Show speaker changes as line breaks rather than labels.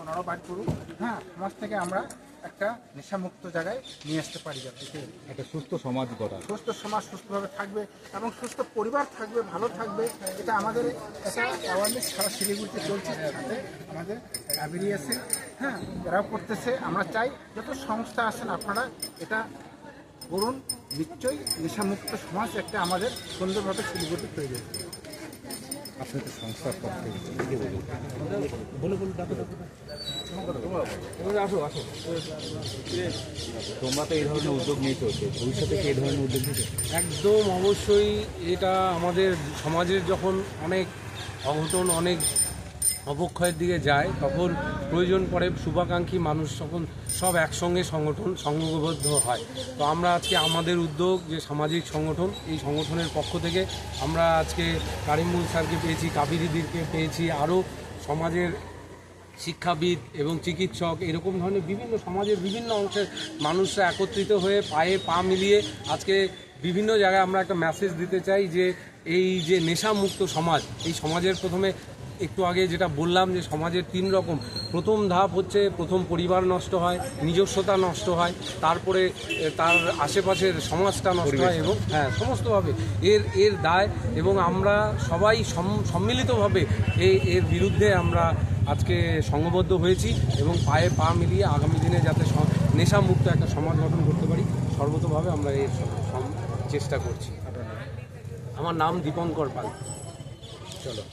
ওনারাও বাইট করুন। হ্যাঁ, সমাজ থেকে আমরা একটা নেশামুক্ত জায়গায় নিয়ে আসতে পারি, যাতে
একটা সুস্থ সমাজ গড়া,
সুস্থ সমাজ সুস্থভাবে থাকবে এবং সুস্থ পরিবার থাকবে, ভালো থাকবে। এটা আমাদের একটা অ্যাওয়ারনেস সারা শিলিগুড়িতে চলছে, সাথে আমাদের আবিরি আছে, হ্যাঁ, এরাও করতেছে। আমরা চাই যত সংস্থা আছেন আপনারা এটা করুন, নিশ্চয়ই নেশামুক্ত সমাজ একটা আমাদের সুন্দরভাবে শিলিগুড়িতে তৈরি হবে।
আপনাদের সংস্থার পক্ষে কি বলুন? তোমরা তো এই ধরনের উদ্যোগ নিয়েছো, ভবিষ্যতে কি এই ধরনের উদ্যোগ নিতে?
একদম অবশ্যই। এটা আমাদের সমাজের যখন অনেক অঘটন, অনেক অবক্ষয়ের দিকে যায়, তখন প্রয়োজন পড়ে শুভাকাঙ্ক্ষী মানুষ তখন সব একসঙ্গে সংঘবদ্ধ হয়। তো আমরা আজকে আমাদের উদ্যোগ যে সামাজিক সংগঠন, এই সংগঠনের পক্ষ থেকে আমরা আজকে কারিমুল স্যারকে পেয়েছি, কাবিরিদিরকে পেয়েছি, আরও সমাজের শিক্ষাবিদ এবং চিকিৎসক, এরকম ধরনের বিভিন্ন সমাজের বিভিন্ন অংশের মানুষরা একত্রিত হয়ে পায়ে পা মিলিয়ে আজকে বিভিন্ন জায়গায় আমরা একটা মেসেজ দিতে চাই যে এই যে নেশামুক্ত সমাজ, এই সমাজের প্রথমে একটু আগে যেটা বললাম যে সমাজের 3 রকম। প্রথম ধাপ হচ্ছে প্রথম পরিবার নষ্ট হয়, নিজস্বতা নষ্ট হয়, তারপরে তার আশেপাশের সমাজটা নষ্ট হয় এবং হ্যাঁ সমস্তভাবে এর দায়। এবং আমরা সবাই সম্মিলিতভাবে এর বিরুদ্ধে আমরা আজকে সংঘবদ্ধ হয়েছি এবং পায়ে পা মিলিয়ে আগামী দিনে যাতে নেশামুক্ত একটা সমাজ গঠন করতে পারি, সর্বতভাবে আমরা এর চেষ্টা করছি। আমার নাম দীপঙ্কর পাল। চলো।